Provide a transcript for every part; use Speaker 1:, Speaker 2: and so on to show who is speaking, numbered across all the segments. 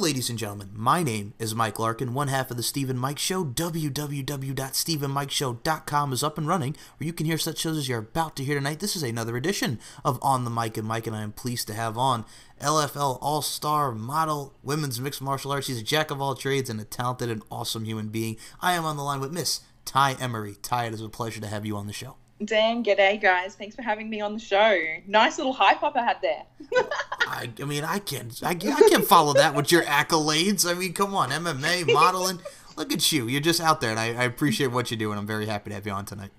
Speaker 1: ladies and gentlemen, my name is Mike Larkin, one half of the Steve and Mike Show. www.steveandmikeshow.com is up and running, where you can hear such shows as you're about to hear tonight. This is another edition of On the Mike, and I am pleased to have on LFL All-Star model, women's mixed martial arts. She's a jack of all trades and a talented and awesome human being. I am on the line with Miss Ty Emery. Ty, it is a pleasure to have you on the show.
Speaker 2: Dan, g'day guys. Thanks for having me on the show. Nice little hype up I had there.
Speaker 1: I can't follow that with your accolades. I mean, come on, MMA, modeling. Look at you. You're just out there, and I appreciate what you do, and I'm very happy to have you on tonight.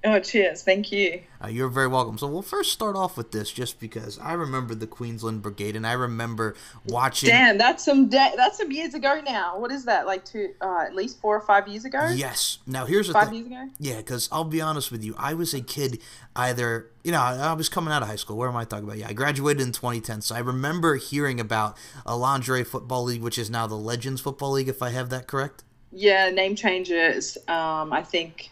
Speaker 2: Oh, cheers. Thank you.
Speaker 1: You're very welcome. So we'll first start off with this, just because I remember the Queensland Brigade, and I remember watching.
Speaker 2: Damn, that's some years ago now. What is that? Like at least 4 or 5 years ago?
Speaker 1: Yes. Now here's the
Speaker 2: 5 years ago.
Speaker 1: Yeah, because I'll be honest with you, I was a kid. I was coming out of high school. Where am I talking about? Yeah, I graduated in 2010, so I remember hearing about a lingerie football league, which is now the Legends Football League, if I have that correct.
Speaker 2: Yeah, name changes. I think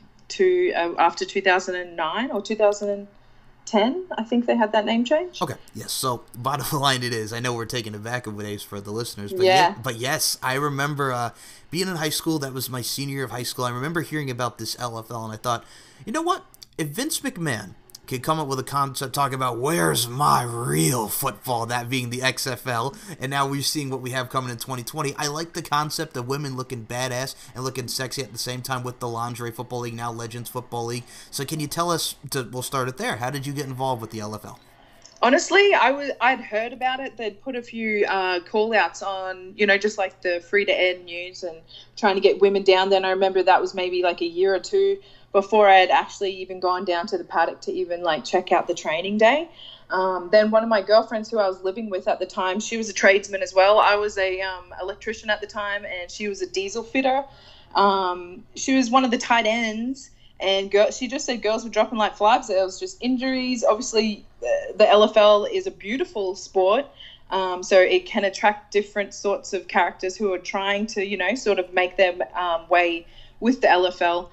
Speaker 2: after 2009 or 2010, I think they had that name change.
Speaker 1: Okay, yes. So bottom line, it is. I know we're taking it back a ways for the listeners, but but yes, I remember being in high school. That was my senior year of high school. I remember hearing about this LFL, and I thought, you know what? If Vince McMahon could come up with a concept talking about where's my real football, that being the XFL, and now we're seeing what we have coming in 2020. I like the concept of women looking badass and looking sexy at the same time with the Lingerie Football League, now Legends Football League. So can you tell us, we'll start it there, how did you get involved with the LFL?
Speaker 2: Honestly, I'd heard about it. They'd put a few call-outs on, just like the free-to-air news and trying to get women down there. And I remember that was maybe like a year or two before I had actually even gone down to the paddock to even check out the training day. Then one of my girlfriends who I was living with at the time, she was a tradesman as well. I was a electrician at the time, and she was a diesel fitter. She was one of the tight ends, and she just said girls were dropping like flies. There was just injuries. Obviously, the LFL is a beautiful sport, so it can attract different sorts of characters who are trying to, sort of make their way with the LFL.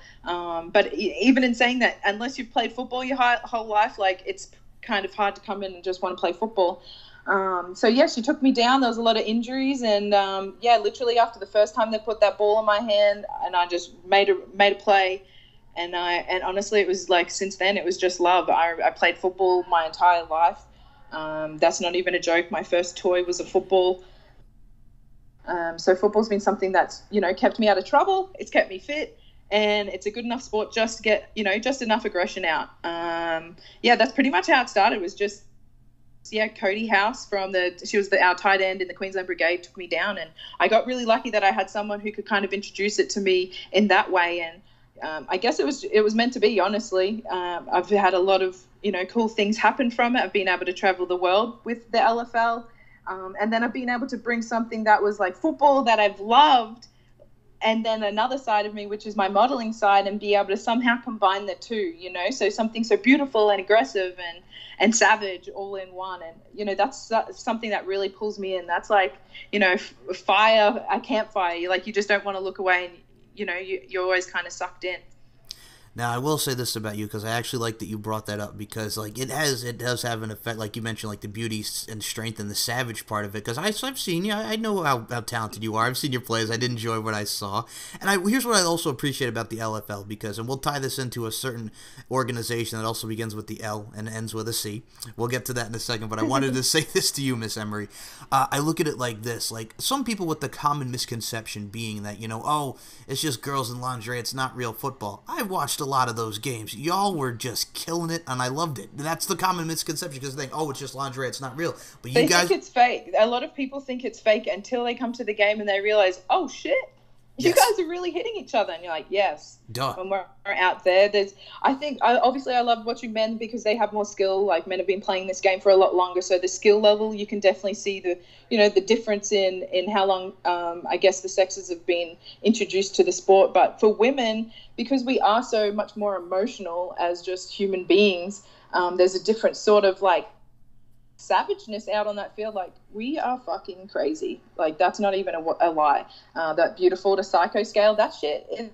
Speaker 2: But even in saying that, unless you've played football your whole life, it's kind of hard to come in and just want to play football. So yeah, she took me down. There was a lot of injuries, and literally after the first time they put that ball in my hand, and I just made a play, and honestly, it was since then it was just love. I played football my entire life. That's not even a joke. My first toy was a football. So football's been something that's, kept me out of trouble. It's kept me fit, and it's a good enough sport just to get, just enough aggression out. That's pretty much how it started. It was just, Cody House she was our tight end in the Queensland Brigade, took me down, and I got really lucky that I had someone who could kind of introduce it to me in that way. And I guess it was meant to be, honestly. I've had a lot of, cool things happen from it. I've been able to travel the world with the LFL. And then I've been able to bring something that was like football that I've loved, and then another side of me, which is my modeling side, and be able to somehow combine the two, so something so beautiful and aggressive and savage all in one. And, that's something that really pulls me in. That's fire, a campfire. You just don't want to look away, and, you're always kind of sucked in.
Speaker 1: Now, I will say this about you, because I actually like that you brought that up, because it does have an effect, like you mentioned, the beauty and strength and the savage part of it, because I've seen you. I know how talented you are. I've seen your plays. I did enjoy what I saw. And here's what I also appreciate about the LFL, and we'll tie this into a certain organization that also begins with the L and ends with a C. We'll get to that in a second, but I wanted to say this to you, Miss Emery. I look at it like this, some people with the common misconception being that, it's just girls in lingerie, it's not real football. I've watched a lot of those games. Y'all were just killing it, and I loved it. That's the common misconception, because they think, it's just lingerie, it's not real. But
Speaker 2: they think it's fake. A lot of people think it's fake until they come to the game and they realize, oh shit, you guys are really hitting each other. And you're like, yes.
Speaker 1: Duh.
Speaker 2: When we're out there, I love watching men because they have more skill. Men have been playing this game for a lot longer, so the skill level, you can definitely see the difference in how long I guess the sexes have been introduced to the sport. But for women, because we are so much more emotional as just human beings, there's a different sort of savageness out on that field. We are fucking crazy. That's not even a lie. That beautiful to psycho scale, that shit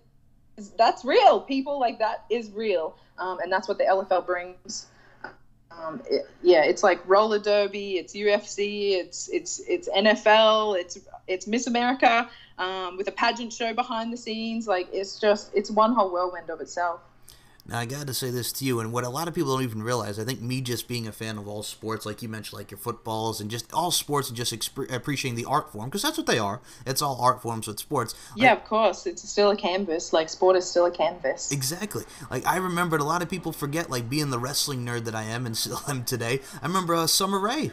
Speaker 2: that's real, people. That is real, and that's what the LFL brings. Yeah, it's like roller derby, it's UFC, it's NFL, it's Miss America, with a pageant show behind the scenes. Like it's one whole whirlwind of itself.
Speaker 1: Now I got to say this to you, and what a lot of people don't even realize, I think me just being a fan of all sports, like you mentioned, like your footballs and just all sports, and just appreciating the art form, because that's what they are. It's all art forms with sports.
Speaker 2: Yeah, of course, it's still a canvas. Like sport is still a canvas.
Speaker 1: Exactly. Like I remembered, a lot of people forget, like being the wrestling nerd that I am and still am today. I remember Summer Rae,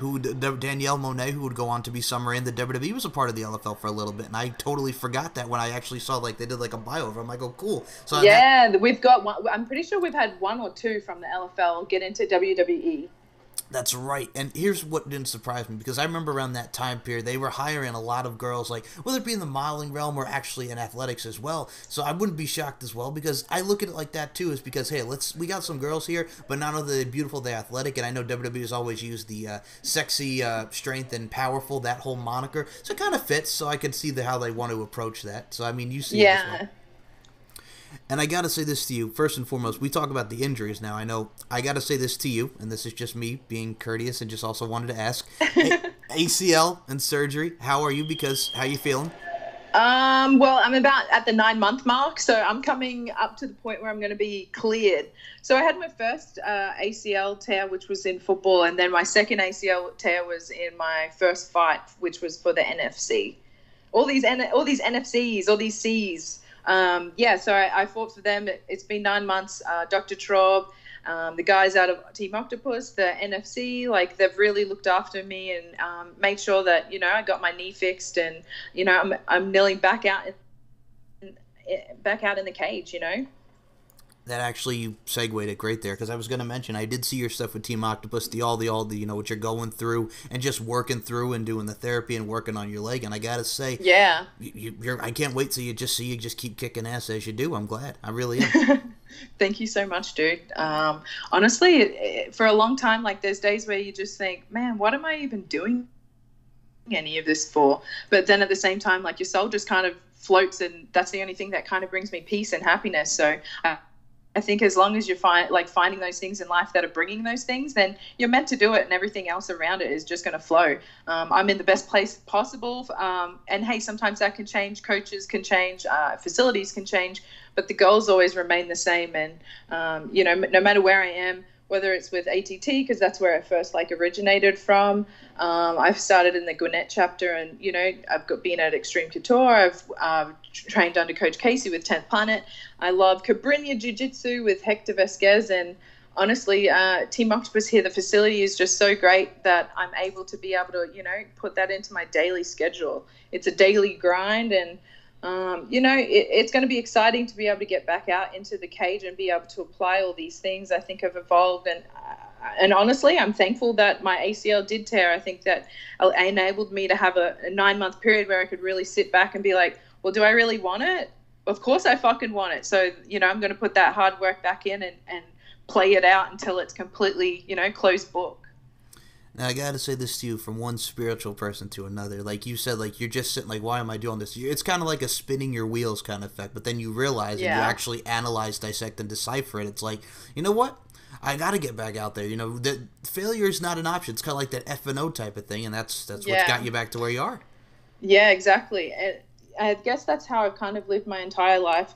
Speaker 1: Danielle Monet, who would go on to be Summer Rae in the WWE, was a part of the LFL for a little bit, and I totally forgot that when I actually saw like they did like a bio of her. I'm like, oh, cool. So
Speaker 2: yeah, we've got one. I'm pretty sure we've had one or two from the LFL get into WWE.
Speaker 1: That's right. And here's what didn't surprise me, because I remember around that time period, they were hiring a lot of girls, like, whether it be in the modeling realm or actually in athletics as well. So I wouldn't be shocked as well, because I look at it like that too, is because, hey, we got some girls here, but not only are they beautiful, they're athletic, and I know WWE has always used the sexy, strength, and powerful, that whole moniker. So it kind of fits, so I could see how they want to approach that. So, I mean, you see it as well. And I gotta say this to you, first and foremost, we talk about the injuries now. I know I gotta say this to you, and this is just me being courteous and just also wanted to ask. ACL and surgery, how are you? Because how you feeling?
Speaker 2: Well, I'm about at the 9-month mark, so I'm coming up to the point where I'm going to be cleared. So I had my first ACL tear, which was in football, and then my second ACL tear was in my first fight, which was for the NFC. All these NFCs, all these Cs. Yeah, so I fought for them. It's been 9 months. Dr. Traub, the guys out of Team Octopus, the NFC, like they've really looked after me and made sure that, you know, I got my knee fixed, and, you know, I'm nearly back out in the cage, you know.
Speaker 1: That actually, you segued it great there, because I was going to mention, I did see your stuff with Team Octopus, the you know, what you're going through and just working through and doing the therapy and working on your leg. And I got to say,
Speaker 2: yeah,
Speaker 1: I can't wait till you just keep kicking ass as you do. I'm glad. I really am.
Speaker 2: Thank you so much, dude. Honestly, for a long time, like there's days where you just think, man, what am I even doing any of this for? But then at the same time, like your soul just kind of floats, and that's the only thing that kind of brings me peace and happiness. So I think as long as you're finding those things in life that are bringing those things, then you're meant to do it, and everything else around it is just going to flow. I'm in the best place possible, and hey, sometimes that can change. Coaches can change, facilities can change, but the goals always remain the same. And you know, no matter where I am, whether it's with ATT, because that's where I first originated from. I've started in the Gwinnett chapter, and, you know, I've been at Extreme Couture. I've trained under Coach Casey with 10th Planet. I love Cabrinha Jiu-Jitsu with Hector Vasquez, and honestly, Team Octopus here, the facility is just so great that I'm able to be able to, you know, put that into my daily schedule. It's a daily grind, and you know, it's going to be exciting to be able to get back out into the cage and be able to apply all these things. I think have evolved, and honestly, I'm thankful that my ACL did tear. I think that it enabled me to have a 9-month period where I could really sit back and be like, well, do I really want it? Of course I fucking want it. So, you know, I'm going to put that hard work back in and play it out until it's completely, you know, closed book.
Speaker 1: Now, I gotta say this to you, from one spiritual person to another. Like you said, like, you're just sitting like, why am I doing this? It's kind of like a spinning your wheels kind of effect, but then you realize, and you actually analyze, dissect, and decipher it. It's like, you know what? I gotta get back out there. You know, failure is not an option. It's kind of like that F&O type of thing, and that's what's got you back to where you are. Yeah,
Speaker 2: exactly. And I guess that's how I've kind of lived my entire life.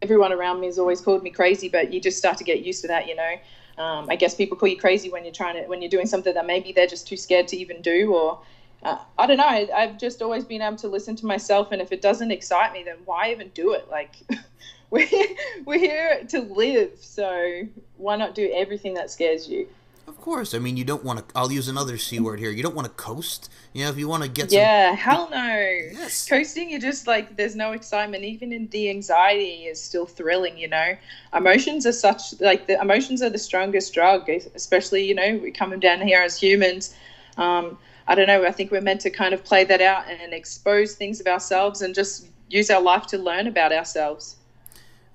Speaker 2: Everyone around me has always called me crazy, but you just start to get used to that, you know. I guess people call you crazy when you're doing something that maybe they're just too scared to even do, or I don't know. I've just always been able to listen to myself, and if it doesn't excite me, then why even do it? Like, we're here to live, so why not do everything that scares you?
Speaker 1: Of course. I mean, you don't want to, I'll use another C word here, you don't want to coast. You know, if you want to get
Speaker 2: Yeah, hell no.
Speaker 1: Yes.
Speaker 2: Coasting, you're just like, there's no excitement. Even in the anxiety is still thrilling, you know. Emotions are the emotions are the strongest drug, especially, you know, we're coming down here as humans. I don't know, I think we're meant to kind of play that out and expose things of ourselves and just use our life to learn about ourselves.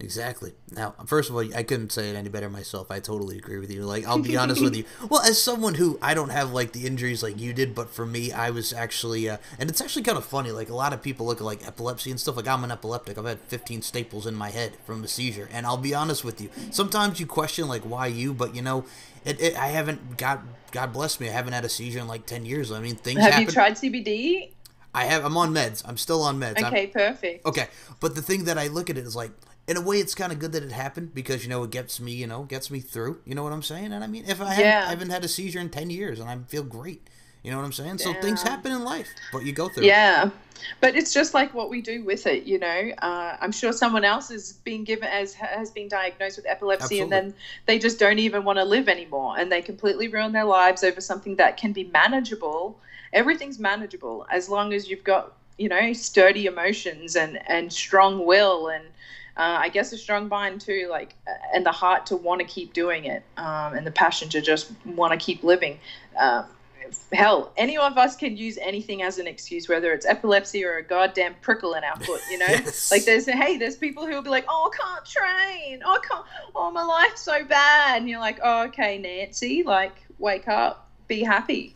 Speaker 1: Exactly. Now, first of all, I couldn't say it any better myself. I totally agree with you. Like, I'll be honest with you. Well, as someone who I don't have like the injuries like you did, but for me, I was actually, and it's actually kind of funny. Like a lot of people look at like epilepsy and stuff. Like I'm an epileptic. I've had 15 staples in my head from a seizure, and I'll be honest with you. Sometimes you question like why you, but you know, I haven't God bless me. I haven't had a seizure in like 10 years. I mean, things
Speaker 2: Have
Speaker 1: happen.
Speaker 2: you tried CBD?
Speaker 1: I have. I'm on meds. I'm still on meds.
Speaker 2: Okay, perfect.
Speaker 1: Okay, but the thing that I look at it is like, in a way, it's kind of good that it happened because you know it gets me, gets me through. You know what I'm saying? And I mean, if I haven't had a seizure in 10 years, and I feel great. You know what I'm saying? So things happen in life, but you go through.
Speaker 2: Yeah, but it's just like what we do with it. You know, I'm sure someone else is being given has been diagnosed with epilepsy,
Speaker 1: Absolutely.
Speaker 2: and then they just don't even want to live anymore, and they completely ruin their lives over something that can be manageable. Everything's manageable as long as you've got sturdy emotions and strong will and I guess a strong mind too, like, and the heart to want to keep doing it, and the passion to just want to keep living. Hell, any of us can use anything as an excuse, whether it's epilepsy or a goddamn prickle in our foot,
Speaker 1: Yes.
Speaker 2: Like there's people who will be like, oh, I can't train. Oh, I can't. Oh, my life's so bad. And you're like, oh, okay, Nancy, like, wake up, be happy.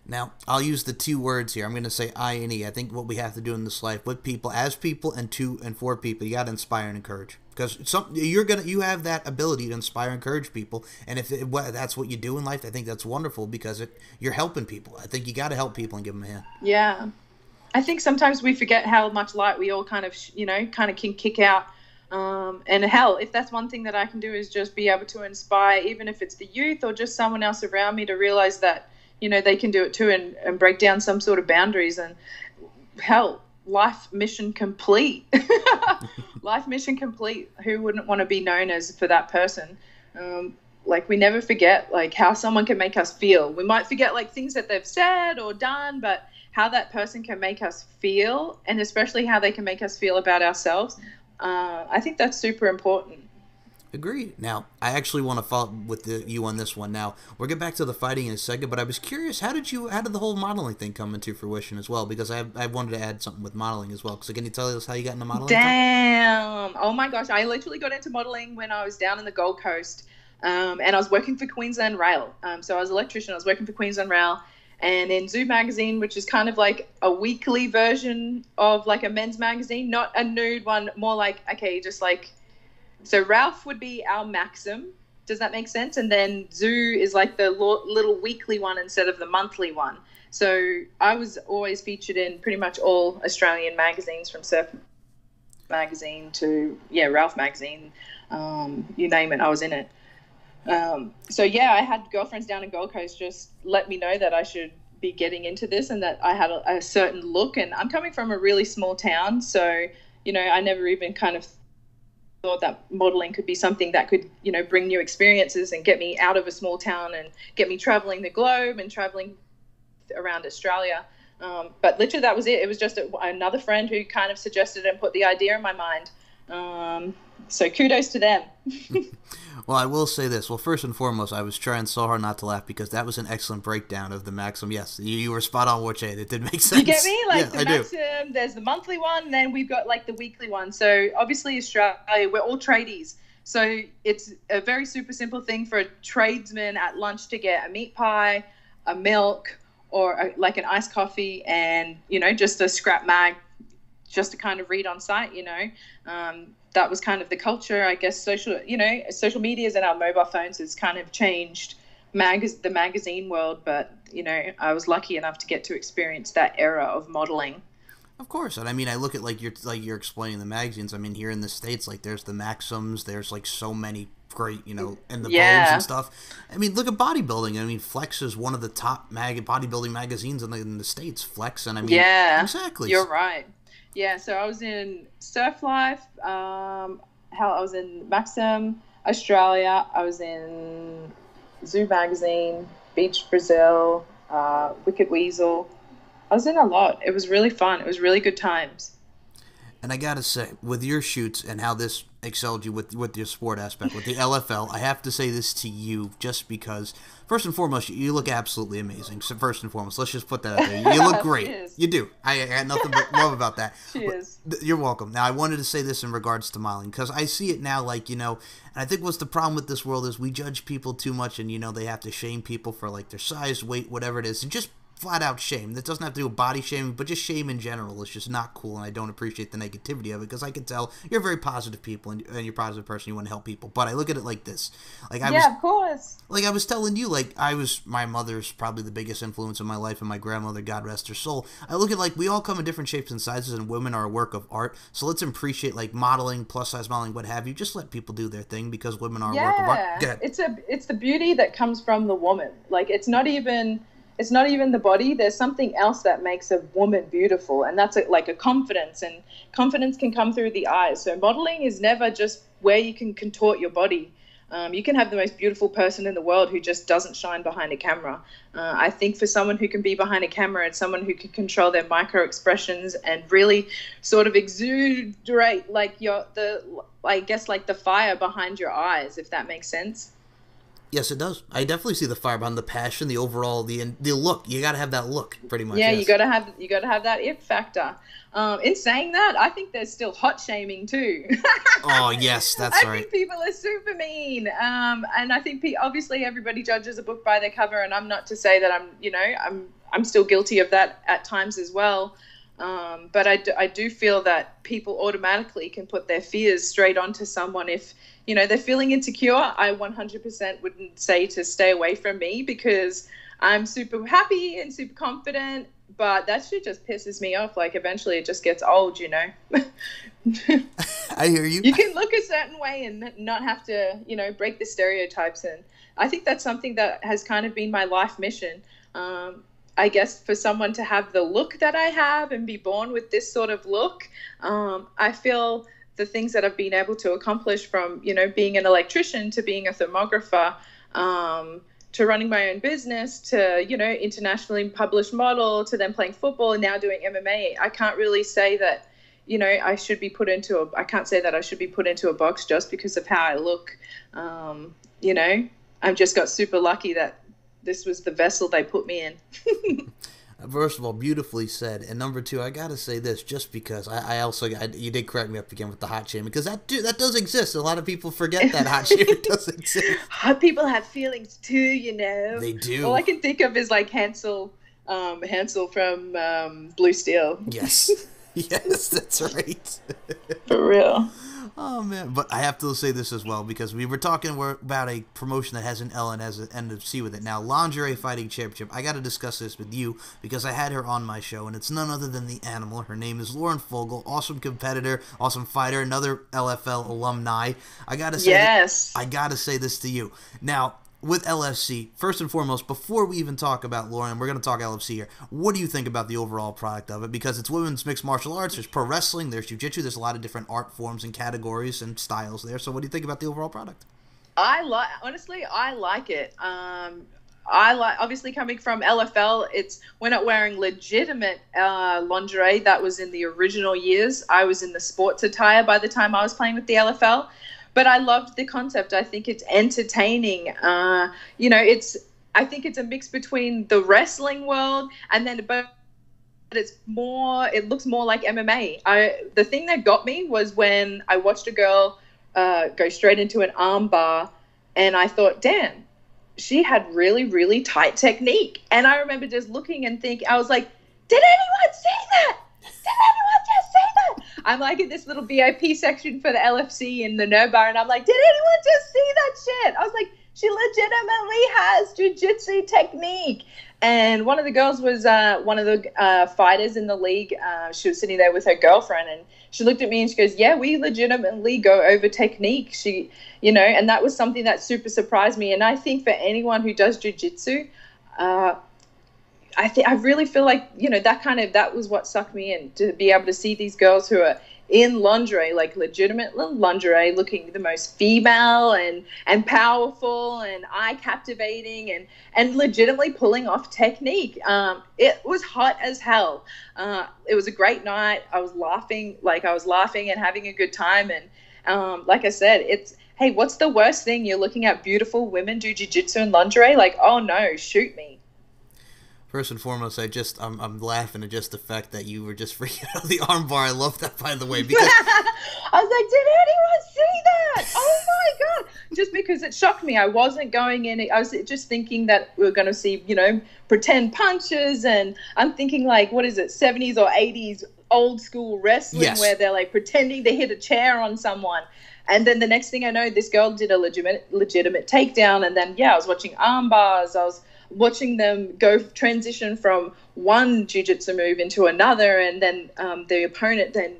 Speaker 1: Now, I'll use the two words here. I'm going to say I and E. I think what we have to do in this life with people, as people, and to and for people, you got to inspire and encourage. Because you have that ability to inspire and encourage people, and if that's what you do in life, I think that's wonderful because you're helping people. I think you got to help people and give them a hand.
Speaker 2: Yeah, I think sometimes we forget how much light we all kind of can kick out. And hell, if that's one thing that I can do is just be able to inspire, even if it's the youth or just someone else around me, to realize that they can do it too, and break down some sort of boundaries, and hell, life mission complete. Life mission complete. Who wouldn't want to be known as for that person? Like, we never forget like how someone can make us feel. We might forget like things that they've said or done, but how that person can make us feel, and especially how they can make us feel about ourselves. I think that's super important.
Speaker 1: Agreed. Now, I actually want to follow up with you on this one. Now, we'll get back to the fighting in a second, but I was curious, how did the whole modeling thing come into fruition as well? Because I wanted to add something with modeling as well. So can you tell us how you got into modeling?
Speaker 2: Damn. Oh my gosh. I literally got into modeling when I was down in the Gold Coast, and I was working for Queensland Rail. So I was an electrician. I was working for Queensland Rail. And in Zoo magazine, which is kind of like a weekly version of like a men's magazine, not a nude one, more like, okay, just like, so Ralph would be our Maxim. Does that make sense? And then Zoo is like the little weekly one instead of the monthly one. So I was always featured in pretty much all Australian magazines, from Surf magazine to, Ralph magazine. You name it, I was in it. So I had girlfriends down in Gold Coast just let me know that I should be getting into this, and that I had a certain look. And I'm coming from a really small town, so I never even kind of thought that modeling could be something that could bring new experiences and get me out of a small town and get me traveling the globe and traveling around Australia. But literally that was it. It was just another friend who kind of suggested and put the idea in my mind. So kudos to them.
Speaker 1: Well, I will say this. Well, first and foremost, I was trying so hard not to laugh because that was an excellent breakdown of the Maxim. Yes, you were spot on, Watch. It did make sense.
Speaker 2: You get me? Like,
Speaker 1: yeah,
Speaker 2: the Maxim, there's the monthly one, and then we've got like the weekly one. So obviously Australia, we're all tradies. So it's a very super simple thing for a tradesman at lunch to get a meat pie, a milk, or like an iced coffee, and just a scrap mag, just to kind of read on site. That was kind of the culture, I guess. Social medias and our mobile phones has kind of changed the magazine world, but I was lucky enough to get to experience that era of modeling.
Speaker 1: Of course, and I mean, I look at like you're explaining the magazines. I mean, here in the States, like there's the Maxims, there's like so many great, and the Vogues and stuff. I mean, look at bodybuilding. I mean, Flex is one of the top bodybuilding magazines in the States. Flex, and I mean, exactly.
Speaker 2: You're right. Yeah, so I was in Surf Life. I was in Maxim, Australia. I was in Zoo Magazine, Beach Brazil, Wicked Weasel. I was in a lot. It was really fun. It was really good times.
Speaker 1: And I gotta say, with your shoots and how this excelled you with your sport aspect, with the LFL, I have to say this to you just because, first and foremost, you look absolutely amazing. So first and foremost, let's just put that out there. You look great. You do. I got nothing but love about that.
Speaker 2: Cheers.
Speaker 1: You're welcome. Now, I wanted to say this in regards to modeling, because I see it now, like, and I think what's the problem with this world is we judge people too much, and, they have to shame people for, like, their size, weight, whatever it is, and just flat out shame. That doesn't have to do with body shaming, but just shame in general. It's just not cool, and I don't appreciate the negativity of it, because I can tell you're a very positive people, and you're a positive person. You want to help people, but I look at it like this. Like
Speaker 2: of course.
Speaker 1: Like I was telling you, like my mother's probably the biggest influence in my life, and my grandmother, God rest her soul. I look at, like, we all come in different shapes and sizes, and women are a work of art. So let's appreciate, like, modeling, plus size modeling, what have you. Just let people do their thing, because women are a work of art. Go ahead.
Speaker 2: It's the beauty that comes from the woman. Like, it's not even the body. There's something else that makes a woman beautiful, and that's like a confidence, and confidence can come through the eyes. So modeling is never just where you can contort your body. You can have the most beautiful person in the world who just doesn't shine behind a camera. I think for someone who can be behind a camera, it's someone who can control their micro expressions and really sort of exuberate, like, the fire behind your eyes, if that makes sense.
Speaker 1: Yes, it does. I definitely see the fire behind the passion, the overall, the look. You got to have that look, pretty much.
Speaker 2: Yeah,
Speaker 1: yes.
Speaker 2: you got to have that it factor. In saying that, I think there's still hot shaming too.
Speaker 1: Oh yes, that's right.
Speaker 2: I think people are super mean, and I think obviously everybody judges a book by their cover, and I'm not to say that I'm still guilty of that at times as well. But I do feel that people automatically can put their fears straight onto someone if they're feeling insecure. I 100% wouldn't say to stay away from me, because I'm super happy and super confident, but that shit just pisses me off. Like, eventually it just gets old,
Speaker 1: I hear you.
Speaker 2: You can look a certain way and not have to, break the stereotypes. And I think that's something that has kind of been my life mission. I guess for someone to have the look that I have and be born with this sort of look, I feel the things that I've been able to accomplish, from, being an electrician to being a thermographer, to running my own business, to, internationally published model, to then playing football and now doing MMA. I can't really say that, I should be put into I can't say that I should be put into a box just because of how I look. I've just got super lucky that this was the vessel they put me in.
Speaker 1: First of all, beautifully said. And number two, I gotta say this, just because you did correct me up again with the hot shaming, because that does exist. A lot of people forget that hot shaming does exist.
Speaker 2: Hot people have feelings too,
Speaker 1: They do.
Speaker 2: All I can think of is like Hansel from Blue Steel.
Speaker 1: Yes, yes, that's right.
Speaker 2: For real.
Speaker 1: Oh, man. But I have to say this as well, because we were talking about a promotion that has an L and has an NFC with it. Now, Lingerie Fighting Championship. I got to discuss this with you, because I had her on my show, and it's none other than the animal. Her name is Lauren Fogel. Awesome competitor, awesome fighter, another LFL alumni. I got to say,
Speaker 2: yes.
Speaker 1: I got to say this to you. Now, with LFC, first and foremost, before we even talk about Lauren, we're going to talk LFC here. What do you think about the overall product of it? Because it's women's mixed martial arts, there's pro wrestling, there's jiu-jitsu, there's a lot of different art forms and categories and styles there. So what do you think about the overall product?
Speaker 2: Honestly, I like it. Obviously coming from LFL, we're not wearing legitimate lingerie. That was in the original years. I was in the sports attire by the time I was playing with the LFL. But I loved the concept. I think it's entertaining. I think it's a mix between the wrestling world but it looks more like MMA. The thing that got me was when I watched a girl go straight into an arm bar, and I thought, damn, she had really, really tight technique. And I remember just looking and thinking, I was like, did anyone see that? Did anyone just see that? I'm like in this little VIP section for the LFC in the Nerd Bar, and I'm like, did anyone just see that shit? I was like, she legitimately has jiu-jitsu technique. And one of the girls was one of the fighters in the league. She was sitting there with her girlfriend, and she looked at me and she goes, yeah, we legitimately go over technique. She, and that was something that super surprised me. And I think for anyone who does jiu-jitsu, I really feel like, that was what sucked me in, to be able to see these girls who are in lingerie, like legitimate lingerie, looking the most female and powerful and eye captivating and legitimately pulling off technique. It was hot as hell. It was a great night. I was laughing and having a good time. And like I said, hey, what's the worst thing? You're looking at beautiful women do jiu-jitsu and lingerie? Like, oh no, shoot me.
Speaker 1: First and foremost, I'm laughing at just the fact that you were just freaking out the armbar. I love that, by the way, because
Speaker 2: I was like, did anyone see that? Oh my god! Just because it shocked me. I wasn't going in. I was just thinking that we were going to see, pretend punches, and I'm thinking like, what is it, 70s or 80s old school wrestling,
Speaker 1: yes,
Speaker 2: where they're like pretending to hit a chair on someone. And then the next thing I know, this girl did a legitimate takedown, and then I was watching arm bars. I was watching them transition from one jiu-jitsu move into another, and then the opponent then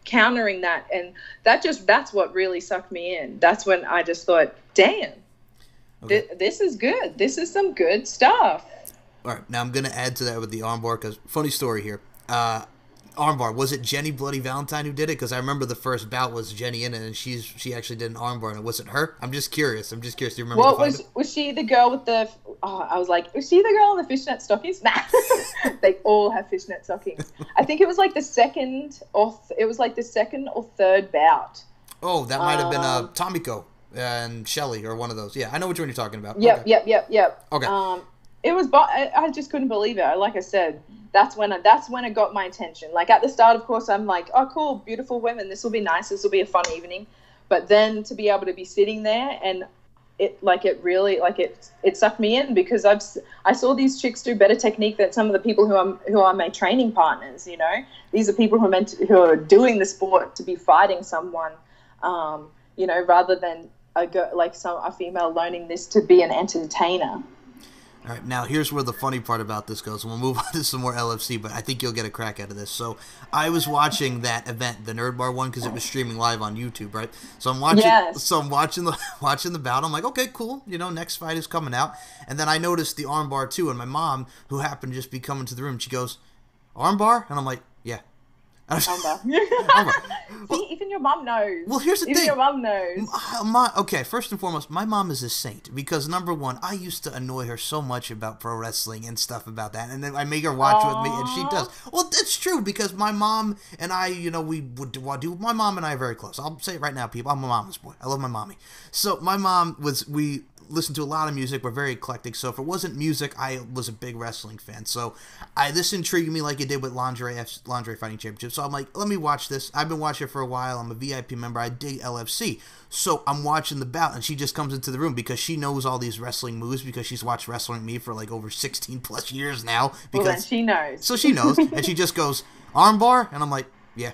Speaker 2: countering that, and that's what really sucked me in. That's when I just thought, damn, okay, this is good. This is some good stuff.
Speaker 1: All right, now I'm gonna add to that with the armbar, because funny story here. Armbar, was it Jenny Bloody Valentine who did it? Because I remember the first bout was Jenny in it, and she actually did an armbar, and it wasn't her. I'm just curious. Do you remember?
Speaker 2: Was she the girl with the? Oh, I was like, was she the girl in the fishnet stockings? Nah, they all have fishnet stockings. I think it was like the second or third bout.
Speaker 1: Oh, that might have been Tomiko and Shelly or one of those. Yeah, I know which one you're talking about.
Speaker 2: Yep,
Speaker 1: okay.
Speaker 2: Yep.
Speaker 1: Okay.
Speaker 2: It was, I just couldn't believe it. Like I said, that's when it got my attention. Like at the start, of course, I'm like, oh, cool, beautiful women. This will be nice. This will be a fun evening. But then to be able to be sitting there and it sucked me in, because I saw these chicks do better technique than some of the people who are my training partners. These are people who are doing the sport to be fighting someone, rather than a female learning this to be an entertainer.
Speaker 1: All right, now here's where the funny part about this goes. We'll move on to some more LFC, but I think you'll get a crack out of this. So I was watching that event, the Nerd Bar one, because it was streaming live on YouTube, right? So I'm watching.
Speaker 2: Yes.
Speaker 1: So I'm watching the bout. I'm like, okay, cool. Next fight is coming out, and then I noticed the armbar too. And my mom, who happened to just be coming to the room, she goes, "Armbar," and I'm like, "Yeah."
Speaker 2: Armbar. See, even your mom knows.
Speaker 1: Well, here's the thing.
Speaker 2: Even your mom knows.
Speaker 1: Okay, first and foremost, my mom is a saint, because number one, I used to annoy her so much about pro wrestling and stuff about that, and then I make her watch with me, and she does. Well, it's true, because my mom and I, we would do. My mom and I are very close. I'll say it right now, people. I'm a mama's boy. I love my mommy. So my mom we listened to a lot of music. We're very eclectic. So if it wasn't music, I was a big wrestling fan. So this intrigued me like it did with Lingerie Fighting Championship. So I'm like, let me watch this. I've been watching it for a while. I'm a VIP member. I dig LFC. So I'm watching the bout, and she just comes into the room because she knows all these wrestling moves, because she's watched wrestling with me for like over 16 plus years now. Because,
Speaker 2: well, then she knows.
Speaker 1: So she knows, and she just goes, "Armbar," and I'm like, yeah.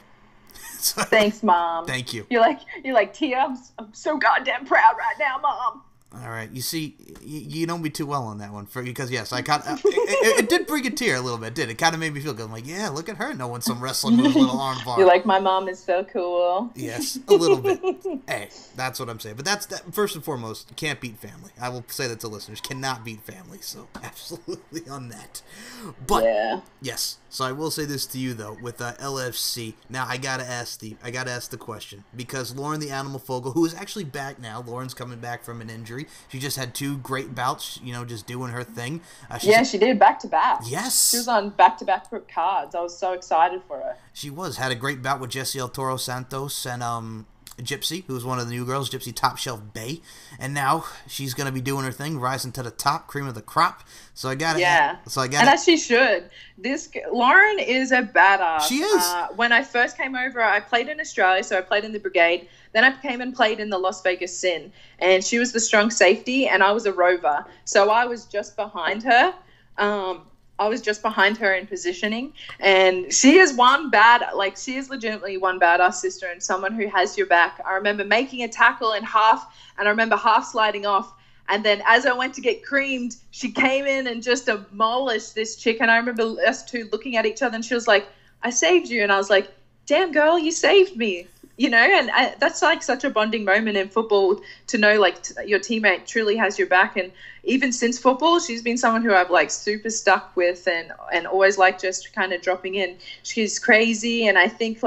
Speaker 1: So,
Speaker 2: thanks, Mom.
Speaker 1: Thank you.
Speaker 2: You're like, Tia, I'm so goddamn proud right now, Mom.
Speaker 1: All right, you see, you know me too well on that one, because yes, I kind of it did bring a tear a little bit, did it? Kind of made me feel good. I'm like, yeah, look at her knowing some wrestling moves, little arm bar.
Speaker 2: You're like, my mom is so cool.
Speaker 1: Yes, a little bit. Hey, that's what I'm saying. But that first and foremost, can't beat family. I will say that to listeners, cannot beat family. So absolutely on that. But yeah. Yes, so I will say this to you though, with LFC. Now I gotta ask the question, because Lauren the Animal Fogel, who is actually back now, Lauren's coming back from an injury. She just had 2 great bouts, just doing her thing.
Speaker 2: She did back-to-back.
Speaker 1: Yes.
Speaker 2: She was on back-to-back cards. I was so excited for her.
Speaker 1: She had a great bout with Jessie El Toro Santos and Gypsy, who was one of the new girls, Gypsy Top Shelf Bay. And now she's going to be doing her thing, rising to the top, cream of the crop. So I got it.
Speaker 2: Yeah. And as she should. Lauren is a badass.
Speaker 1: She is.
Speaker 2: When I first came over, I played in Australia, so I played in the Brigade. Then I came and played in the Las Vegas Sin. And she was the strong safety, and I was a rover. So I was just behind her. In positioning, and she is she is legitimately one badass sister and someone who has your back. I remember making a tackle in half, and I remember half sliding off, and then as I went to get creamed, she came in and just demolished this chick, and I remember us two looking at each other, and she was like, "I saved you," and I was like, "Damn girl, you saved me." And that's like such a bonding moment in football, to know your teammate truly has your back. And even since football, she's been someone who I've super stuck with and always just kind of dropping in. She's crazy, and I think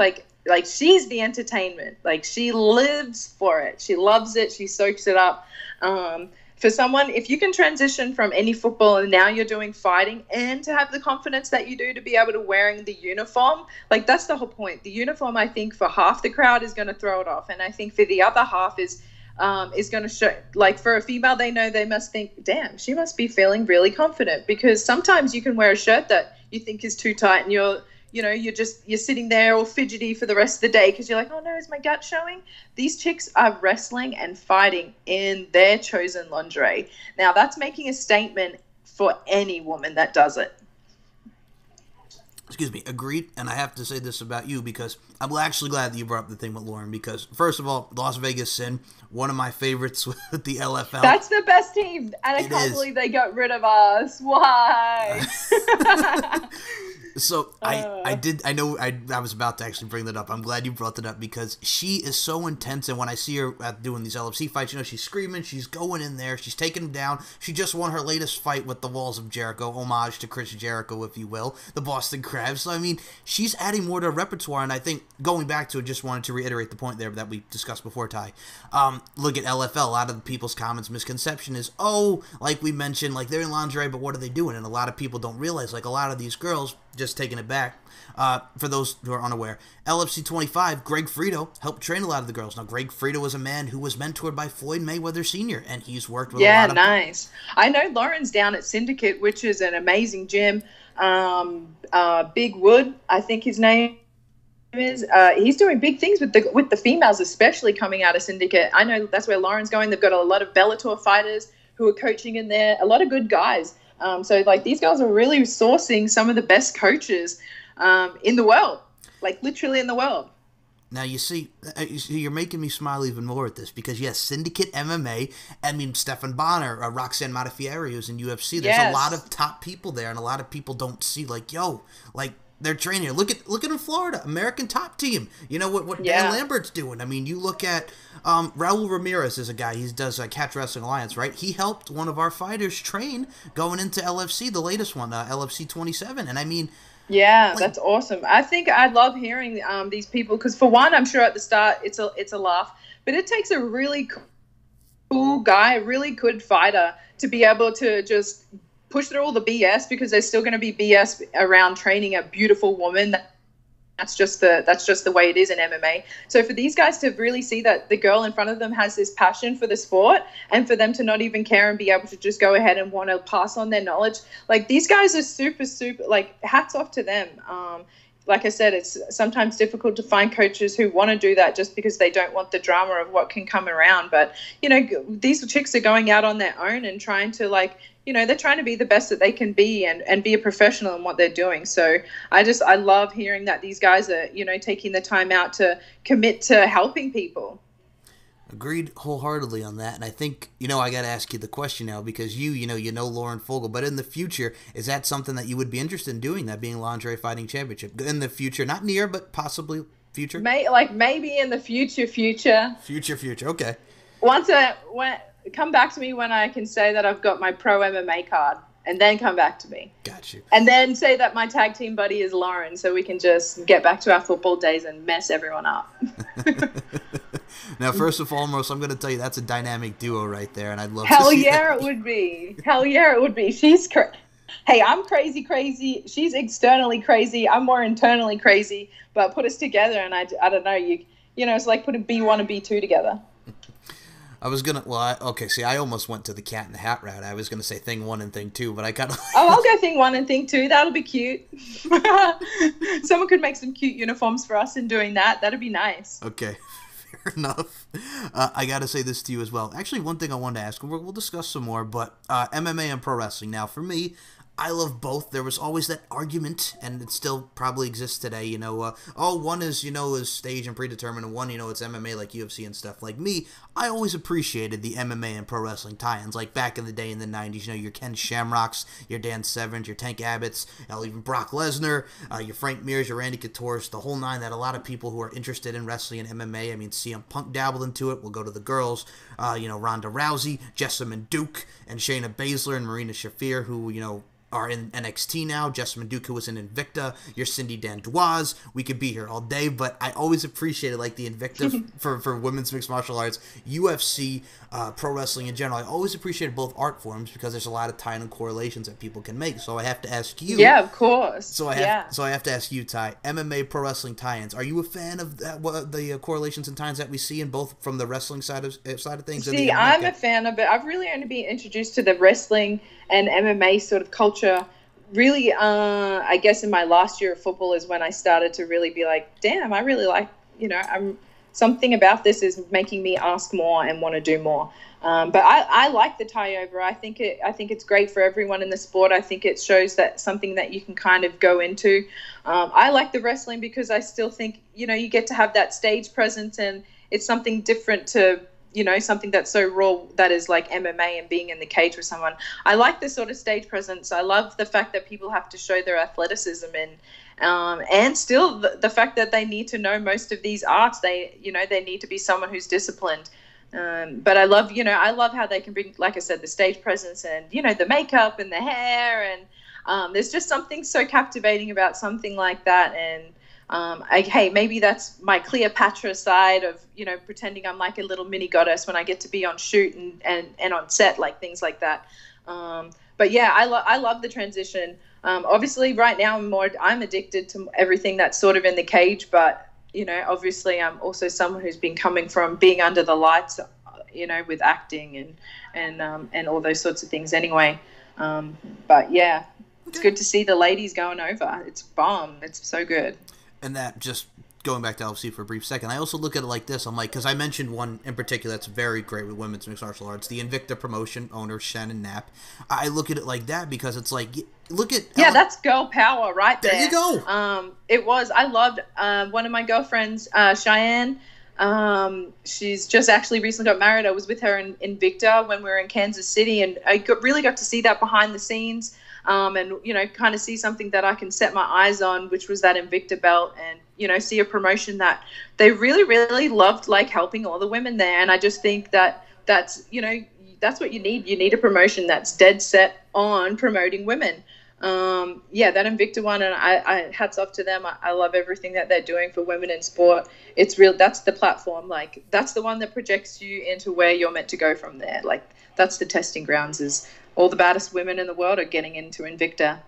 Speaker 2: Like, she's the entertainment. Like, she lives for it. She loves it. She soaks it up. For someone, if you can transition from any football and now you're doing fighting, and to have the confidence that you do to be able to wearing the uniform, like, that's the whole point. The uniform, I think, for half the crowd is going to throw it off, and I think for the other half is going to show, like, for a female, they know, they must think, damn, she must be feeling really confident, because sometimes you can wear a shirt that you think is too tight and you're sitting there all fidgety for the rest of the day because you're like, oh no, is my gut showing? These chicks are wrestling and fighting in their chosen lingerie. Now, that's making a statement for any woman that does it.
Speaker 1: Excuse me, agreed. And I have to say this about you, because I'm actually glad that you brought up the thing with Lauren, because first of all, Las Vegas Sin, one of my favorites with the LFL.
Speaker 2: That's the best team, and I can't believe they got rid of us. Why?
Speaker 1: So I know I was about to actually bring that up. I'm glad you brought that up, because she is so intense, and when I see her doing these LFC fights, she's screaming, she's going in there, she's taking them down. She just won her latest fight with the Walls of Jericho, homage to Chris Jericho, if you will, the Boston Crabs. So I mean, she's adding more to her repertoire, and I think going back to it, just wanted to reiterate the point there that we discussed before, Ty. Look at LFL. A lot of the people's comments misconception is, oh, like we mentioned, like, they're in lingerie, but what are they doing? And a lot of people don't realize, like, a lot of these girls, just taking it back, for those who are unaware, LFC 25, Greg Frito helped train a lot of the girls. Now, Greg Frito was a man who was mentored by Floyd Mayweather Sr., and he's worked with a lot of...
Speaker 2: Yeah, nice. I know Lauren's down at Syndicate, which is an amazing gym. Big Wood, I think his name is. He's doing big things with the females, especially coming out of Syndicate. I know that's where Lauren's going. They've got a lot of Bellator fighters who are coaching in there, a lot of good guys. So, like, these girls are really sourcing some of the best coaches in the world, like, literally in the world.
Speaker 1: Now, you see, you're making me smile even more at this, because, yes, Syndicate MMA, I mean, Stefan Bonner, Roxanne Modafferi, who's in UFC, there's a lot of top people there, and a lot of people don't see, like, yo, like, they're training here. Look at in Florida, American Top Team. You know what Dan Lambert's doing. I mean, you look at Raul Ramirez is a guy. He does Catch Wrestling Alliance, right? He helped one of our fighters train going into LFC, the latest one, LFC 27. And I mean,
Speaker 2: yeah, like, that's awesome. I think I love hearing these people, because for one, I'm sure at the start it's a laugh, but it takes a really cool guy, a really good fighter, to be able to just push through all the BS, because there's still going to be BS around training a beautiful woman. That's just the way it is in MMA. So for these guys to really see that the girl in front of them has this passion for the sport, and for them to not even care and be able to just go ahead and want to pass on their knowledge, like, these guys are super, like, hats off to them. Like I said, it's sometimes difficult to find coaches who want to do that just because they don't want the drama of what can come around. But, these chicks are going out on their own and trying to, like, they're trying to be the best that they can be and be a professional in what they're doing. So I love hearing that these guys are, taking the time out to commit to helping people.
Speaker 1: Agreed wholeheartedly on that. And I think, I got to ask you the question now, because you know Lauren Fogel, but in the future, is that something that you would be interested in doing, that being Lingerie Fighting Championship? In the future, not near, but possibly future?
Speaker 2: Maybe in the future.
Speaker 1: Future, okay.
Speaker 2: Come back to me when I can say that I've got my pro MMA card, and then come back to me.
Speaker 1: Got you.
Speaker 2: And then say that my tag team buddy is Lauren, so we can just get back to our football days and mess everyone up.
Speaker 1: Now, first and foremost, I'm going to tell you that's a dynamic duo right there, and I'd love
Speaker 2: Hell
Speaker 1: to see
Speaker 2: yeah, it would be. Hell yeah, it would be. Hey, I'm crazy. She's externally crazy. I'm more internally crazy. But put us together, and I don't know, it's like putting B1 and B2 together.
Speaker 1: I was going to, see, I almost went to the Cat in the Hat route. I was going to say thing 1 and thing 2, but I kind of...
Speaker 2: Oh, I'll go thing 1 and thing 2. That'll be cute. Someone could make some cute uniforms for us in doing that. That'd be nice.
Speaker 1: Okay, fair enough. I got to say this to you as well. Actually, one thing I wanted to ask, we'll discuss some more, but MMA and pro wrestling. Now, for me, I love both. There was always that argument, and it still probably exists today, one is, is stage and predetermined, and one, it's MMA like UFC and stuff. Like me, I always appreciated the MMA and pro wrestling tie-ins, like back in the day in the 90s, your Ken Shamrocks, your Dan Severns, your Tank Abbotts, even Brock Lesnar, your Frank Mears, your Randy Couture's, the whole nine, that a lot of people who are interested in wrestling and MMA, I mean, CM Punk dabbled into it, we'll go to the girls, Ronda Rousey, Jessamyn Duke, and Shayna Baszler and Marina Shafir, who, are in NXT now. Jess Maduka was in Invicta. You're Cindy Dandoise. We could be here all day, but I always appreciated like the Invicta for women's mixed martial arts, UFC, pro wrestling in general. I always appreciated both art forms because there's a lot of tie and correlations that people can make. So I have to ask you.
Speaker 2: Yeah, of course.
Speaker 1: So I have to ask you, Ty. MMA pro wrestling tie-ins. Are you a fan of the correlations and tie-ins that we see in both from the wrestling side of things?
Speaker 2: See, I'm a fan of it. I've really only been introduced to the wrestling and MMA sort of culture really, I guess in my last year of football is when I started to really be like, damn, I really like, something about this is making me ask more and want to do more. But I like the tie over. I think it's great for everyone in the sport. I think it shows that something that you can kind of go into. I like the wrestling because I still think, you get to have that stage presence, and it's something different to, something that's so raw that is like MMA and being in the cage with someone. I like this sort of stage presence. I love the fact that people have to show their athleticism and still the fact that they need to know most of these arts. They need to be someone who's disciplined. But I love how they can bring, like I said, the stage presence and, the makeup and the hair. And there's just something so captivating about something like that. And hey, maybe that's my Cleopatra side of, pretending I'm like a little mini goddess when I get to be on shoot and on set, like things like that. But yeah, I love the transition. Obviously right now I'm addicted to everything that's sort of in the cage, but obviously I'm also someone who's been coming from being under the lights, with acting and all those sorts of things anyway. But yeah, it's good to see the ladies going over. It's bomb. It's so good.
Speaker 1: And that, just going back to LFC for a brief second, I also look at it like this. I'm like, because I mentioned one in particular that's very great with women's mixed martial arts, the Invicta promotion owner, Shannon Knapp. I look at it like that because it's like, look at...
Speaker 2: Yeah, that's girl power right there.
Speaker 1: There you go.
Speaker 2: It was. I loved one of my girlfriends, Cheyenne. She's just actually recently got married. I was with her in Invicta when we were in Kansas City, and I really got to see that behind the scenes. And, kind of see something that I can set my eyes on, which was that Invicta belt, and, see a promotion that they really, really loved, like helping all the women there. And I just think that that's what you need. You need a promotion that's dead set on promoting women. Yeah, that Invicta one, and I hats off to them. I love everything that they're doing for women in sport. It's real. That's the platform. Like, that's the one that projects you into where you're meant to go from there. Like, that's the testing grounds, is all the baddest women in the world are getting into Invicta.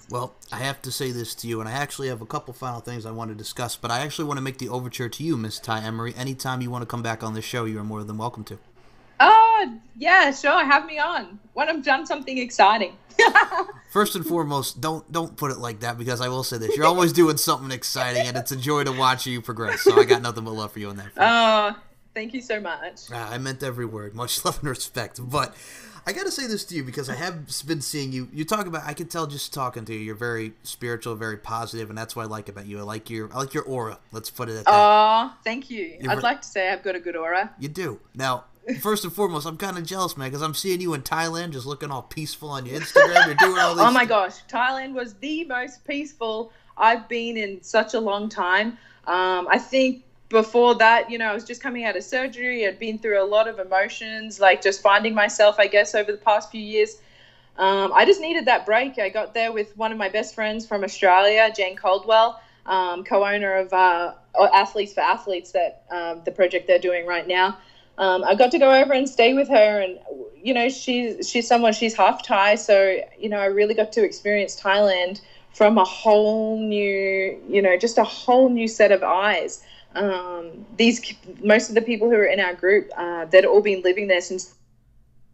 Speaker 1: Well, I have to say this to you, and I actually have a couple final things I want to discuss, but I actually want to make the overture to you, Miss Ty Emery. Anytime you want to come back on the show, you are more than welcome to.
Speaker 2: Oh, yeah, sure. Have me on when I've done something exciting.
Speaker 1: First and foremost, don't put it like that, because I will say this. You're always doing something exciting, and it's a joy to watch you progress, so I got nothing but love for you on that front.
Speaker 2: Oh, thank you so much.
Speaker 1: I meant every word. Much love and respect. But I got to say this to you because I have been seeing you. You talk about, I can tell just talking to you, you're very spiritual, very positive, and that's what I like about you. I like your aura. Let's put it at that.
Speaker 2: Oh, thank you. I'd like to say I've got a good aura.
Speaker 1: You do. Now, first and foremost, I'm kind of jealous, man, because I'm seeing you in Thailand just looking all peaceful on your Instagram. You're doing all this.
Speaker 2: Oh my gosh, Thailand was the most peaceful I've been in such a long time. I think before that, I was just coming out of surgery. I'd been through a lot of emotions, like just finding myself, I guess, over the past few years. I just needed that break. I got there with one of my best friends from Australia, Jane Caldwell, co-owner of Athletes for Athletes, that the project they're doing right now. I got to go over and stay with her, and she's half Thai, so I really got to experience Thailand from a whole new, just a whole new set of eyes. Most of the people who are in our group, they'd all been living there since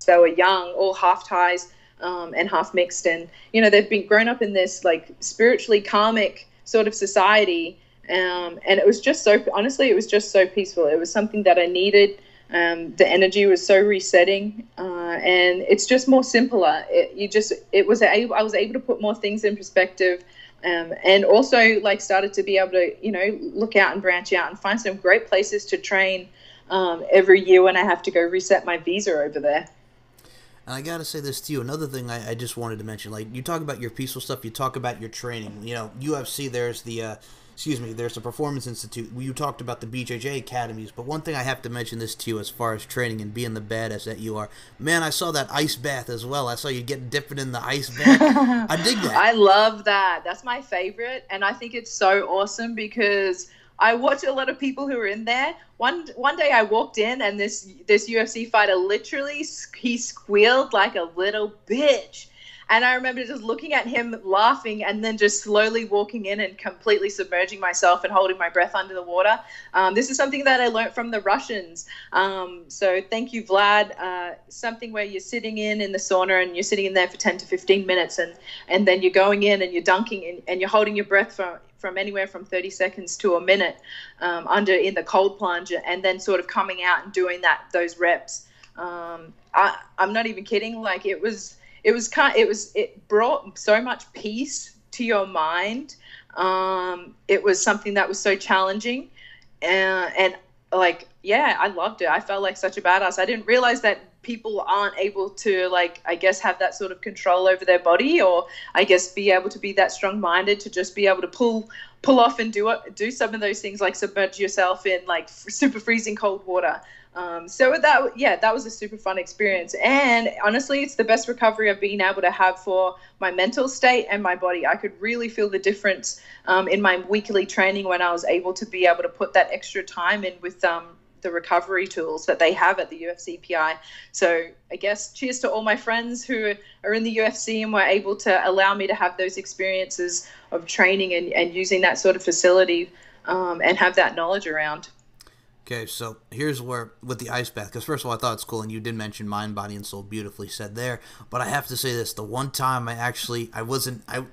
Speaker 2: they were young, all half Thais and half mixed, and they've been grown up in this like spiritually karmic sort of society, and it was just so, honestly, it was just so peaceful. It was something that I needed. The energy was so resetting, and it's just more simpler. I was able to put more things in perspective, and also like started to be able to look out and branch out and find some great places to train every year when I have to go reset my visa over there.
Speaker 1: And I gotta say this to you. Another thing I just wanted to mention, like, you talk about your peaceful stuff, you talk about your training. UFC, there's the excuse me, there's a Performance Institute. You talked about the BJJ academies, but one thing I have to mention this to you as far as training and being the badass that you are. Man, I saw that ice bath as well. I saw you getting dipping in the ice bath. I dig that.
Speaker 2: I love that. That's my favorite, and I think it's so awesome because I watch a lot of people who are in there. One day I walked in and this UFC fighter literally he squealed like a little bitch. And I remember just looking at him laughing and then just slowly walking in and completely submerging myself and holding my breath under the water. This is something that I learned from the Russians. So thank you, Vlad. Something where you're sitting in the sauna and you're sitting in there for 10 to 15 minutes and then you're going in and you're dunking and you're holding your breath from anywhere from 30 seconds to a minute under in the cold plunge and then sort of coming out and doing those reps. I'm not even kidding. Like it brought so much peace to your mind. It was something that was so challenging and like, yeah, I loved it. I felt like such a badass. I didn't realize that people aren't able to, like, I guess, have that sort of control over their body, or I guess be able to be that strong-minded to just be able to pull off and do some of those things, like submerge yourself in like super freezing cold water. So that was a super fun experience. And honestly, it's the best recovery I've been able to have for my mental state and my body. I could really feel the difference in my weekly training when I was able to be able to put that extra time in with the recovery tools that they have at the UFC PI. So I guess cheers to all my friends who are in the UFC and were able to allow me to have those experiences of training and using that sort of facility and have that knowledge around.
Speaker 1: Okay, so here's where, with the ice bath, because first of all, I thought it's cool, and you did mention mind, body, and soul, beautifully said there, but I have to say this, the one time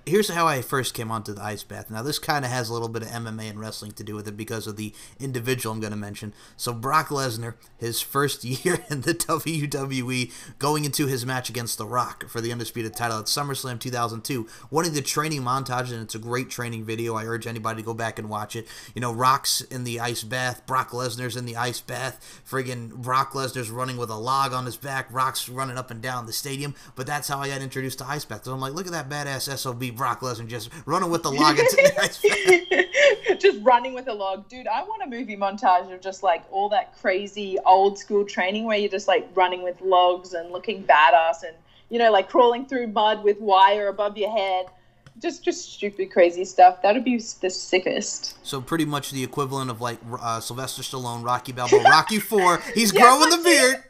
Speaker 1: here's how I first came onto the ice bath. Now, this kind of has a little bit of MMA and wrestling to do with it because of the individual I'm going to mention. So, Brock Lesnar, his first year in the WWE, going into his match against The Rock for the Undisputed title at SummerSlam 2002, one of the training montages, and it's a great training video. I urge anybody to go back and watch it. You know, Rock's in the ice bath, Brock Lesnar in the ice bath, friggin' Brock Lesnar's running with a log on his back, Rock's running up and down the stadium, but that's how I got introduced to ice bath. So I'm like, look at that badass SOB Brock Lesnar just running with the log into the ice bath.
Speaker 2: Just running with a log. Dude, I want a movie montage of just like all that crazy old school training where you're just like running with logs and looking badass and, you know, like crawling through mud with wire above your head. Just stupid, crazy stuff. That would be the sickest.
Speaker 1: So pretty much the equivalent of like Sylvester Stallone, Rocky Balboa, Rocky 4. He's growing the beard.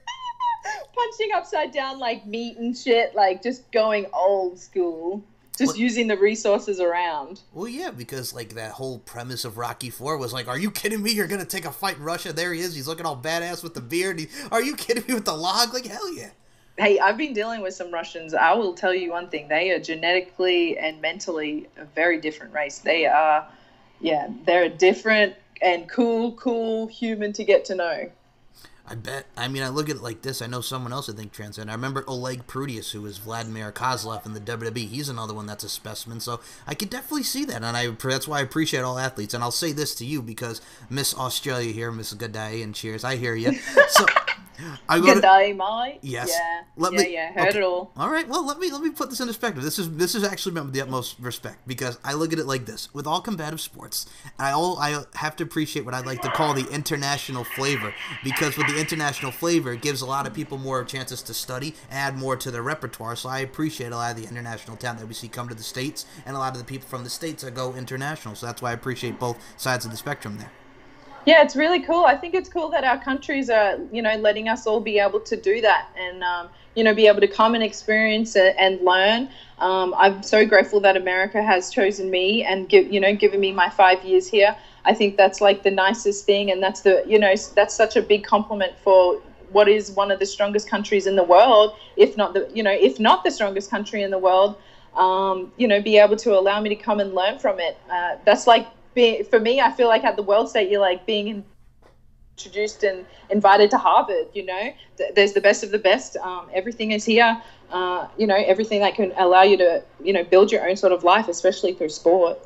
Speaker 2: Punching upside down like meat and shit, like just going old school. Just using the resources around.
Speaker 1: Well, yeah, because like that whole premise of Rocky 4 was like, are you kidding me? You're going to take a fight in Russia? There he is. He's looking all badass with the beard. Are you kidding me with the log? Like, hell yeah.
Speaker 2: Hey, I've been dealing with some Russians. I will tell you one thing. They are genetically and mentally a very different race. They are, they're a different and cool human to get to know.
Speaker 1: I bet. I mean, I look at it like this. I know someone else I think transcended. I remember Oleg Prudius, who was Vladimir Kozlov in the WWE. He's another one that's a specimen. So I could definitely see that, and that's why I appreciate all athletes. And I'll say this to you because Miss Australia here, Miss G'day and cheers. I hear you. So
Speaker 2: G'day, mate.
Speaker 1: Yes.
Speaker 2: Yeah. Heard it all.
Speaker 1: All right. Well, let me put this in perspective. This is actually meant with the utmost respect because I look at it like this: with all combative sports, I have to appreciate what I like to call the international flavor, because with the international flavor, it gives a lot of people more chances to study, add more to their repertoire. So I appreciate a lot of the international talent that we see come to the States, and a lot of the people from the States that go international. So that's why I appreciate both sides of the spectrum there.
Speaker 2: Yeah, it's really cool. I think it's cool that our countries are, letting us all be able to do that and, be able to come and experience it and learn. I'm so grateful that America has chosen me and given me my 5 years here. I think that's like the nicest thing, and that's that's such a big compliment for what is one of the strongest countries in the world, if not the strongest country in the world. Be able to allow me to come and learn from it. That's like, for me, I feel like at the World State, you're like being introduced and invited to Harvard. There's the best of the best. Everything is here. Everything that can allow you to build your own sort of life, especially through sport.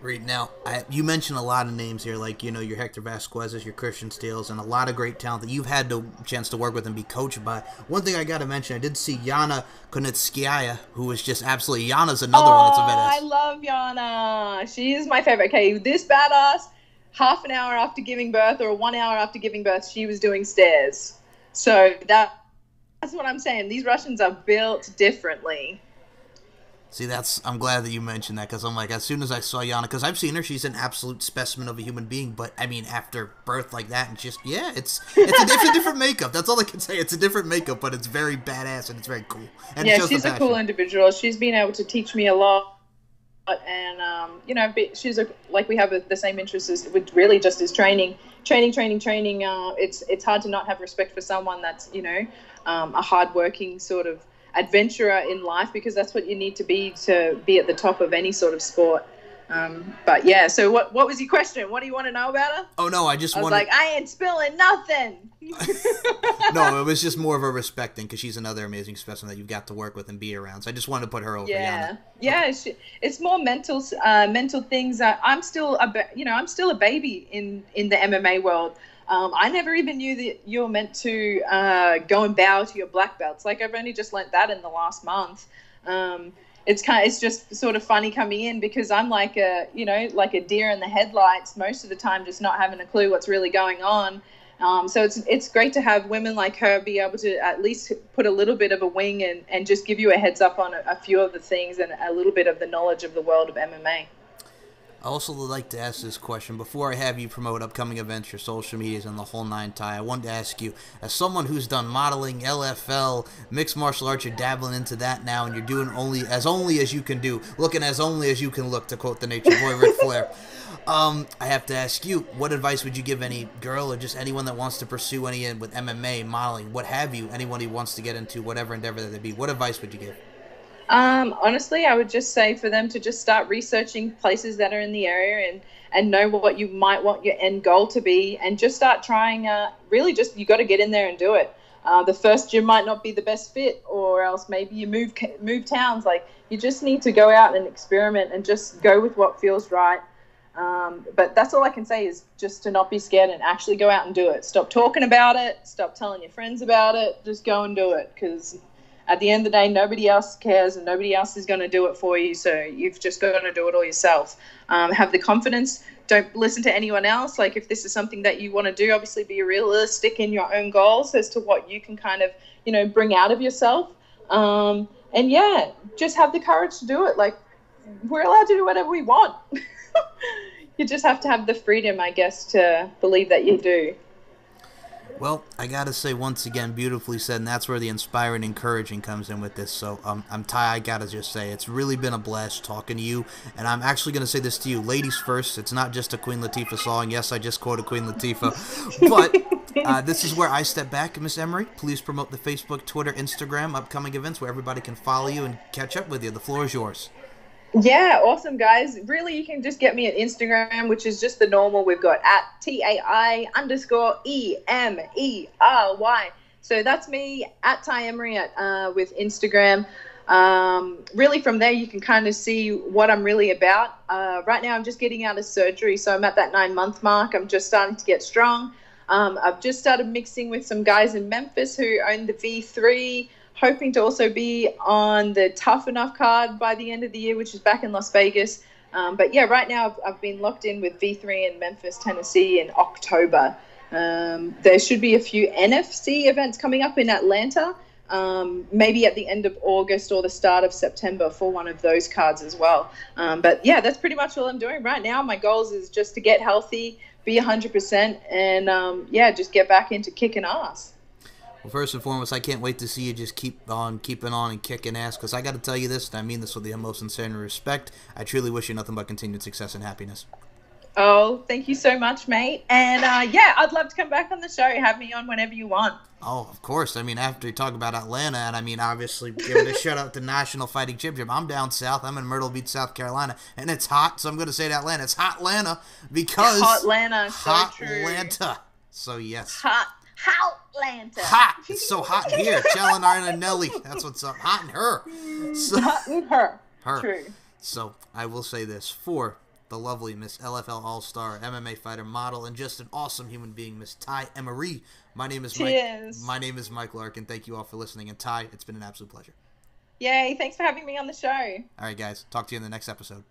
Speaker 1: Right now, you mentioned a lot of names here, like, your Hector Vasquez's, your Christian Steele's, and a lot of great talent that you've had the chance to work with and be coached by. One thing I got to mention, I did see Yana Kunitskaya, who was just absolutely, Yana's another one that's a badass.
Speaker 2: I love Yana. She is my favorite. Okay, this badass, half an hour after giving birth or 1 hour after giving birth, she was doing stairs. So that's what I'm saying. These Russians are built differently.
Speaker 1: See, I'm glad that you mentioned that, because I'm like, as soon as I saw Yana, because I've seen her, she's an absolute specimen of a human being, but, I mean, after birth like that, and just, yeah, it's a different makeup. That's all I can say. It's a different makeup, but it's very badass, and it's very cool. And
Speaker 2: yeah, she's a cool individual. She's been able to teach me a lot, and, she's like, we have the same interests as, which really just is training. It's hard to not have respect for someone that's, a hardworking sort of adventurer in life, because that's what you need to be at the top of any sort of sport. But yeah, so what was your question? What do you want to know about her?
Speaker 1: Oh no, I was
Speaker 2: like, I ain't spilling nothing.
Speaker 1: No, it was just more of a respecting, because she's another amazing specimen that you've got to work with and be around. So I just wanted to put her over.
Speaker 2: Yeah,
Speaker 1: Yana.
Speaker 2: Yeah. It's more mental things. I'm still a baby in the MMA world. I never even knew that you're meant to go and bow to your black belts. Like, I've only just learnt that in the last month. It's just sort of funny coming in, because I'm like a deer in the headlights most of the time, just not having a clue what's really going on. So it's great to have women like her be able to at least put a little bit of a wing and just give you a heads up on a few of the things and a little bit of the knowledge of the world of MMA.
Speaker 1: I also would like to ask this question before I have you promote upcoming events, your social medias, and the whole nine tie. I wanted to ask you, as someone who's done modeling, LFL, mixed martial arts, you're dabbling into that now, and you're doing only as you can do, looking as only as you can look, to quote the Nature Boy Ric Flair. I have to ask you, what advice would you give any girl or just anyone that wants to pursue any with MMA, modeling, what have you, anyone who wants to get into whatever endeavor that they be? What advice would you give?
Speaker 2: Honestly, I would just say for them to just start researching places that are in the area and know what you might want your end goal to be, and just start trying. Really, just you got to get in there and do it. The first gym might not be the best fit, or else maybe you move towns. Like, you just need to go out and experiment and just go with what feels right. But that's all I can say, is just to not be scared and actually go out and do it. Stop talking about it. Stop telling your friends about it. Just go and do it, because at the end of the day, nobody else cares and nobody else is going to do it for you. So you've just got to do it all yourself. Have the confidence. Don't listen to anyone else. Like, if this is something that you want to do, obviously be realistic in your own goals as to what you can kind of, bring out of yourself. And yeah, just have the courage to do it. Like, we're allowed to do whatever we want. You just have to have the freedom, I guess, to believe that you do.
Speaker 1: Well, I gotta say, once again, beautifully said, and that's where the inspiring, encouraging comes in with this. So, Ty, I gotta just say, it's really been a blast talking to you, and I'm actually gonna say this to you, ladies first. It's not just a Queen Latifah song. Yes, I just quoted Queen Latifah, but this is where I step back. Miss Emery, please promote the Facebook, Twitter, Instagram, upcoming events where everybody can follow you and catch up with you. The floor is yours.
Speaker 2: Yeah, awesome, guys. Really, you can just get me at Instagram, which is just the normal. We've got at TAI_EMERY. So that's me, at Ty Emery with Instagram. Really, from there, you can kind of see what I'm really about. Right now, I'm just getting out of surgery, so I'm at that 9-month mark. I'm just starting to get strong. I've just started mixing with some guys in Memphis who own the V3, hoping to also be on the Tough Enough card by the end of the year, which is back in Las Vegas. But yeah, right now I've been locked in with V3 in Memphis, Tennessee in October. There should be a few NFC events coming up in Atlanta, maybe at the end of August or the start of September for one of those cards as well. But yeah, that's pretty much all I'm doing right now. My goals is just to get healthy, be 100%, and yeah, just get back into kicking ass.
Speaker 1: Well, first and foremost, I can't wait to see you just keep on keeping on and kicking ass, because I got to tell you this, and I mean this with the most sincere respect. I truly wish you nothing but continued success and happiness.
Speaker 2: Oh, thank you so much, mate. And yeah, I'd love to come back on the show. Have me on whenever you want.
Speaker 1: Oh, of course. I mean, after you talk about Atlanta, and I mean, obviously, giving a shout out to National Fighting Championship. I'm down south. I'm in Myrtle Beach, South Carolina, and it's hot, so I'm going to say to Atlanta. It's hot Atlanta, because
Speaker 2: hot Atlanta, so
Speaker 1: hot
Speaker 2: true.
Speaker 1: Atlanta. So yes.
Speaker 2: Hot Atlanta.
Speaker 1: Hot. It's so hot in here. Challen and Nelly. That's what's up. Hot in her. So,
Speaker 2: hot in her.
Speaker 1: Her.
Speaker 2: True.
Speaker 1: So I will say this for the lovely Miss LFL All-Star, MMA fighter, model, and just an awesome human being, Miss Ty Emery. My name is Mike.
Speaker 2: Cheers.
Speaker 1: My name is Mike Larkin. Thank you all for listening. And Ty, it's been an absolute pleasure.
Speaker 2: Yay, thanks for having me on the show.
Speaker 1: All right, guys. Talk to you in the next episode.